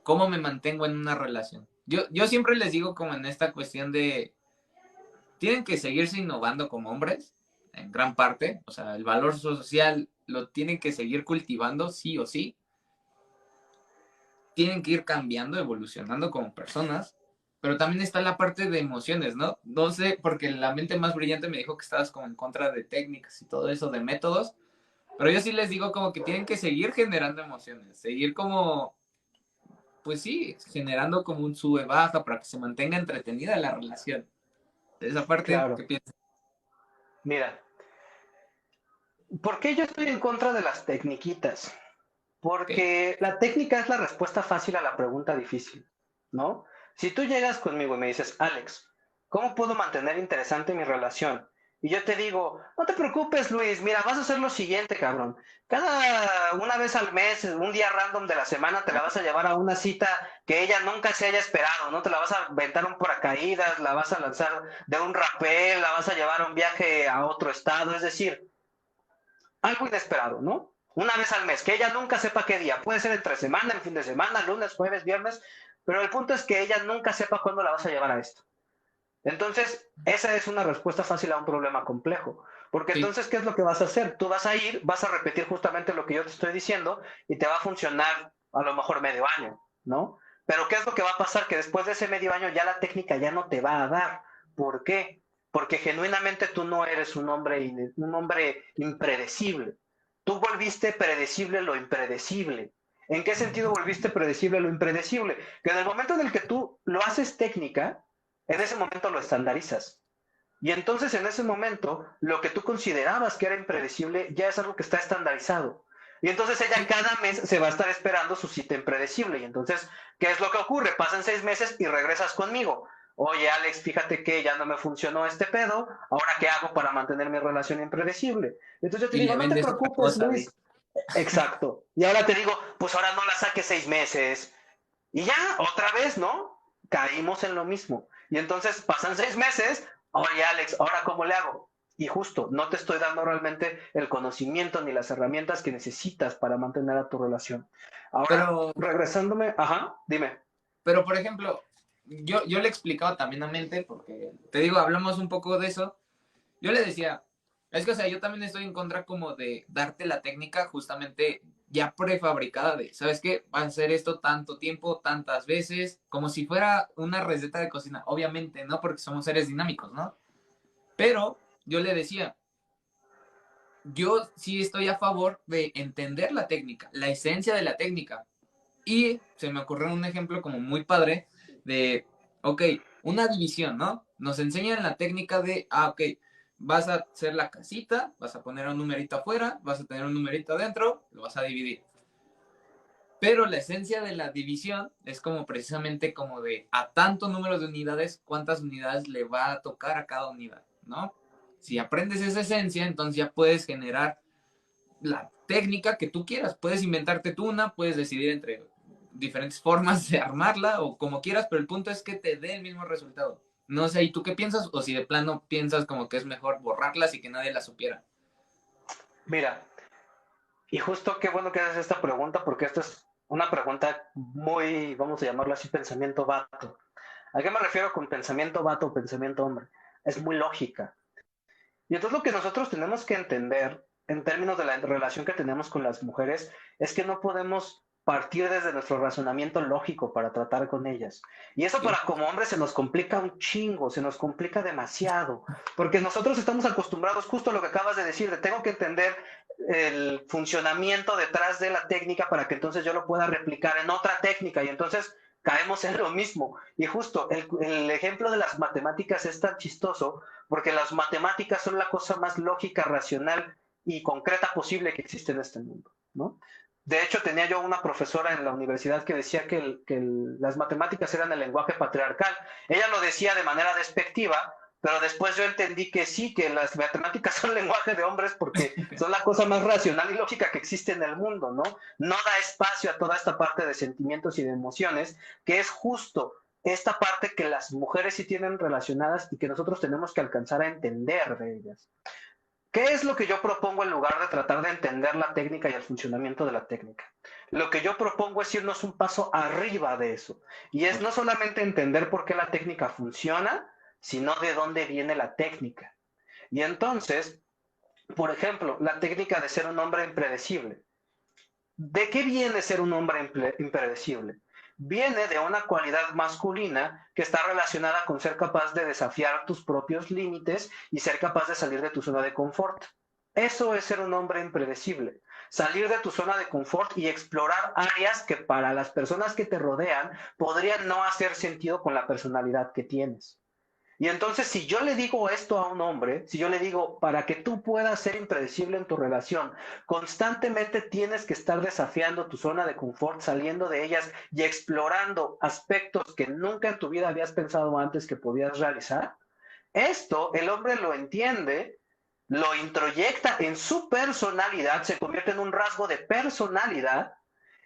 ¿cómo me mantengo en una relación? Yo siempre les digo como en esta cuestión de, tienen que seguirse innovando como hombres, en gran parte, o sea, el valor social lo tienen que seguir cultivando sí o sí, tienen que ir cambiando, evolucionando como personas, pero también está la parte de emociones, ¿no? No sé, porque la mente más brillante me dijo que estabas como en contra de técnicas y todo eso, de métodos, pero yo sí les digo como que tienen que seguir generando emociones, seguir como, pues sí, generando como un sube-baja para que se mantenga entretenida la relación. Esa parte, ¿qué Claro. piensas? Mira, ¿por qué yo estoy en contra de las tecniquitas? Ok, Porque la técnica es la respuesta fácil a la pregunta difícil, ¿no? Si tú llegas conmigo y me dices, Alex, ¿cómo puedo mantener interesante mi relación? Y yo te digo, no te preocupes, Luis, mira, vas a hacer lo siguiente, cabrón. Cada una vez al mes, un día random de la semana, te la vas a llevar a una cita que ella nunca se haya esperado, ¿no? Te la vas a aventar un paracaídas, la vas a lanzar de un rapel, la vas a llevar a un viaje a otro estado, es decir, algo inesperado, ¿no? Una vez al mes, que ella nunca sepa qué día. Puede ser entre semana, en fin de semana, lunes, jueves, viernes, pero el punto es que ella nunca sepa cuándo la vas a llevar a esto. Entonces, esa es una respuesta fácil a un problema complejo. Porque sí, entonces, ¿qué es lo que vas a hacer? Tú vas a ir, vas a repetir justamente lo que yo te estoy diciendo y te va a funcionar a lo mejor medio año, ¿no? Pero ¿qué es lo que va a pasar? Que después de ese medio año ya la técnica ya no te va a dar. ¿Por qué? Porque genuinamente tú no eres un hombre impredecible. Tú volviste predecible lo impredecible. ¿En qué sentido volviste predecible lo impredecible? Que en el momento en el que tú lo haces técnica, en ese momento lo estandarizas. Y entonces en ese momento, lo que tú considerabas que era impredecible ya es algo que está estandarizado. Y entonces ella sí, cada mes se va a estar esperando su cita impredecible. Y entonces, ¿qué es lo que ocurre? Pasan 6 meses y regresas conmigo. Oye, Alex, fíjate que ya no me funcionó este pedo. ¿Ahora qué hago para mantener mi relación impredecible? Entonces yo te y digo, le no te vendes otra preocupes, cosa de, Luis. Exacto. Y ahora te digo, pues ahora no la saques 6 meses. Y ya, otra vez, ¿no? Caímos en lo mismo. Y entonces pasan 6 meses, oye Alex, ¿ahora cómo le hago? Y justo, no te estoy dando realmente el conocimiento ni las herramientas que necesitas para mantener a tu relación. Ahora, pero regresándome, ajá, dime. Pero, por ejemplo, yo le explicaba también a Mente, porque te digo, hablamos un poco de eso. Yo le decía, es que, o sea, yo también estoy en contra como de darte la técnica justamente ya prefabricada de, ¿sabes qué? Vas a hacer esto tanto tiempo, tantas veces, como si fuera una receta de cocina. Obviamente, ¿no? Porque somos seres dinámicos, ¿no? Pero yo le decía, yo sí estoy a favor de entender la técnica, la esencia de la técnica. Y se me ocurrió un ejemplo como muy padre de, ok, una división, ¿no? Nos enseñan la técnica de, ok, vas a hacer la casita, vas a poner un numerito afuera, vas a tener un numerito adentro, lo vas a dividir. Pero la esencia de la división es como precisamente como de a tanto número de unidades, cuántas unidades le va a tocar a cada unidad, ¿no? Si aprendes esa esencia, entonces ya puedes generar la técnica que tú quieras. Puedes inventarte tú una, puedes decidir entre diferentes formas de armarla o como quieras, pero el punto es que te dé el mismo resultado. No sé, ¿y tú qué piensas? O si de plano piensas como que es mejor borrarlas y que nadie las supiera. Mira, y justo qué bueno que haces esta pregunta, porque esta es una pregunta muy, vamos a llamarlo así, pensamiento vato. ¿A qué me refiero con pensamiento vato o pensamiento hombre? Es muy lógica. Y entonces lo que nosotros tenemos que entender en términos de la relación que tenemos con las mujeres es que no podemos partir desde nuestro razonamiento lógico para tratar con ellas. Y eso Sí, para como hombres se nos complica un chingo, se nos complica demasiado, porque nosotros estamos acostumbrados justo a lo que acabas de decir, de tengo que entender el funcionamiento detrás de la técnica para que entonces yo lo pueda replicar en otra técnica y entonces caemos en lo mismo. Y justo el ejemplo de las matemáticas es tan chistoso porque las matemáticas son la cosa más lógica, racional y concreta posible que existe en este mundo, ¿no? De hecho, tenía yo una profesora en la universidad que decía que las matemáticas eran el lenguaje patriarcal. Ella lo decía de manera despectiva, pero después yo entendí que sí, que las matemáticas son lenguaje de hombres porque son la cosa más racional y lógica que existe en el mundo, ¿no? No da espacio a toda esta parte de sentimientos y de emociones, que es justo esta parte que las mujeres sí tienen relacionadas y que nosotros tenemos que alcanzar a entender de ellas. ¿Qué es lo que yo propongo en lugar de tratar de entender la técnica y el funcionamiento de la técnica? Lo que yo propongo es irnos un paso arriba de eso. Y es no solamente entender por qué la técnica funciona, sino de dónde viene la técnica. Y entonces, por ejemplo, la técnica de ser un hombre impredecible. ¿De qué viene ser un hombre impredecible? Viene de una cualidad masculina que está relacionada con ser capaz de desafiar tus propios límites y ser capaz de salir de tu zona de confort. Eso es ser un hombre impredecible. Salir de tu zona de confort y explorar áreas que para las personas que te rodean podrían no hacer sentido con la personalidad que tienes. Y entonces, si yo le digo esto a un hombre, si yo le digo, para que tú puedas ser impredecible en tu relación, constantemente tienes que estar desafiando tu zona de confort, saliendo de ellas y explorando aspectos que nunca en tu vida habías pensado antes que podías realizar, esto el hombre lo entiende, lo introyecta en su personalidad, se convierte en un rasgo de personalidad.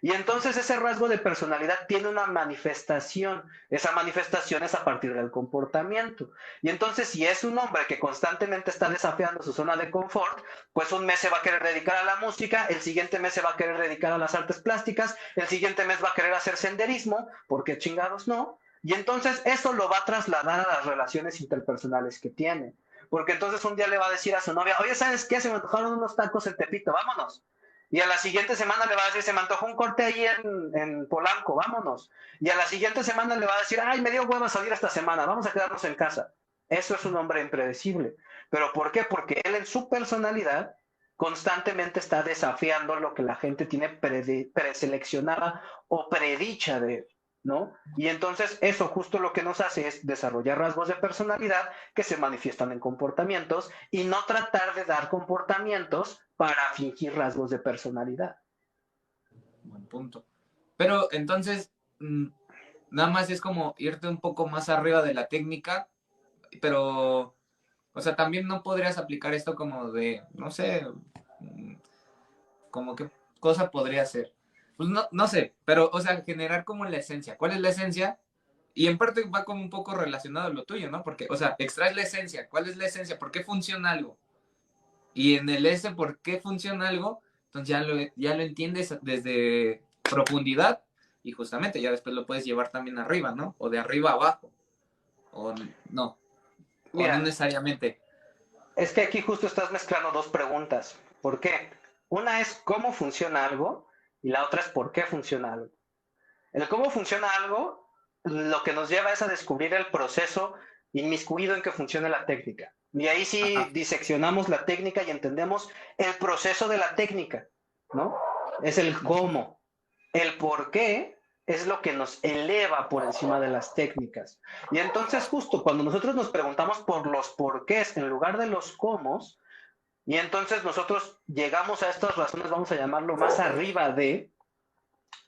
Y entonces ese rasgo de personalidad tiene una manifestación. Esa manifestación es a partir del comportamiento. Y entonces si es un hombre que constantemente está desafiando su zona de confort, pues un mes se va a querer dedicar a la música, el siguiente mes se va a querer dedicar a las artes plásticas, el siguiente mes va a querer hacer senderismo, porque chingados no. Y entonces eso lo va a trasladar a las relaciones interpersonales que tiene. Porque entonces un día le va a decir a su novia, oye, ¿sabes qué? Se me antojaron unos tacos en Tepito, vámonos. Y a la siguiente semana le va a decir, se me antojó un corte ahí en Polanco, vámonos. Y a la siguiente semana le va a decir, ay, me dio hueva salir esta semana, vamos a quedarnos en casa. Eso es un hombre impredecible. ¿Pero por qué? Porque él en su personalidad constantemente está desafiando lo que la gente tiene preseleccionada o predicha de él, ¿no? Y entonces eso justo lo que nos hace es desarrollar rasgos de personalidad que se manifiestan en comportamientos y no tratar de dar comportamientos para fingir rasgos de personalidad. Buen punto. Pero entonces, nada más es como irte un poco más arriba de la técnica, pero, o sea, también no podrías aplicar esto como de, no sé, como qué cosa podría ser. Pues no, no sé, pero, o sea, generar como la esencia. ¿Cuál es la esencia? Y en parte va como un poco relacionado a lo tuyo, ¿no? Porque, o sea, extraes la esencia. ¿Cuál es la esencia? ¿Por qué funciona algo? Y en el ese por qué funciona algo, entonces ya lo entiendes desde profundidad y justamente ya después lo puedes llevar también arriba, ¿no? O de arriba a abajo. O no. O no Mira, necesariamente. es que aquí justo estás mezclando dos preguntas. ¿Por qué? Una es cómo funciona algo y la otra es por qué funciona algo. El cómo funciona algo lo que nos lleva es a descubrir el proceso inmiscuido en que funciona la técnica. Y ahí sí Ajá. diseccionamos la técnica y entendemos el proceso de la técnica, ¿no? Es el cómo. El por qué es lo que nos eleva por encima de las técnicas. Y entonces justo cuando nosotros nos preguntamos por los porqués en lugar de los cómo, y entonces nosotros llegamos a estas razones, vamos a llamarlo más arriba de,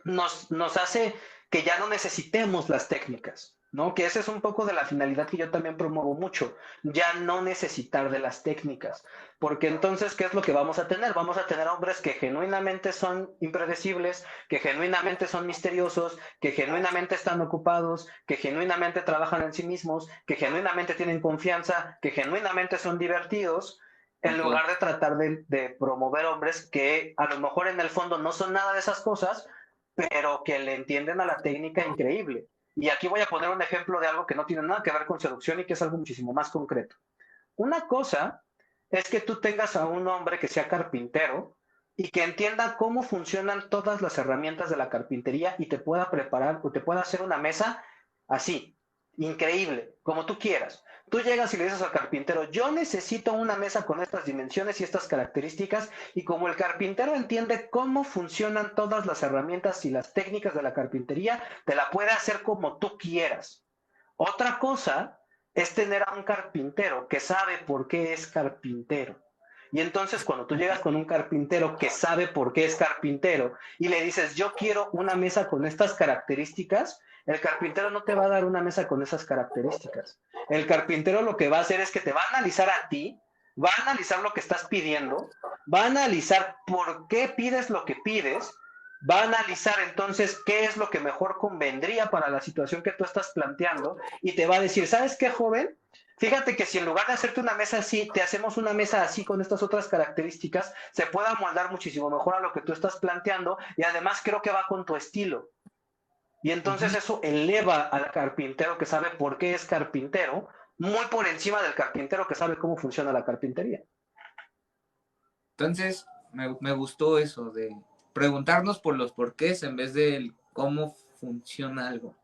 nos hace que ya no necesitemos las técnicas, ¿no? Que esa es un poco de la finalidad que yo también promuevo mucho, ya no necesitar de las técnicas, porque entonces, ¿qué es lo que vamos a tener? Vamos a tener hombres que genuinamente son impredecibles, que genuinamente son misteriosos, que genuinamente están ocupados, que genuinamente trabajan en sí mismos, que genuinamente tienen confianza, que genuinamente son divertidos, en Ok. lugar de tratar de promover hombres que a lo mejor en el fondo no son nada de esas cosas, pero que le entienden a la técnica increíble. Y aquí voy a poner un ejemplo de algo que no tiene nada que ver con seducción y que es algo muchísimo más concreto. Una cosa es que tú tengas a un hombre que sea carpintero y que entienda cómo funcionan todas las herramientas de la carpintería y te pueda preparar o te pueda hacer una mesa así, increíble, como tú quieras. Tú llegas y le dices al carpintero, yo necesito una mesa con estas dimensiones y estas características, y como el carpintero entiende cómo funcionan todas las herramientas y las técnicas de la carpintería, te la puede hacer como tú quieras. Otra cosa es tener a un carpintero que sabe por qué es carpintero. Y entonces cuando tú llegas con un carpintero que sabe por qué es carpintero y le dices, yo quiero una mesa con estas características, el carpintero no te va a dar una mesa con esas características. El carpintero lo que va a hacer es que te va a analizar a ti, va a analizar lo que estás pidiendo, va a analizar por qué pides lo que pides, va a analizar entonces qué es lo que mejor convendría para la situación que tú estás planteando y te va a decir, ¿sabes qué, joven? Fíjate que si en lugar de hacerte una mesa así, te hacemos una mesa así con estas otras características, se puede amoldar muchísimo mejor a lo que tú estás planteando y además creo que va con tu estilo. Y entonces Ujú. eso eleva al carpintero que sabe por qué es carpintero, muy por encima del carpintero que sabe cómo funciona la carpintería. Entonces, me gustó eso de preguntarnos por los porqués en vez de cómo funciona algo.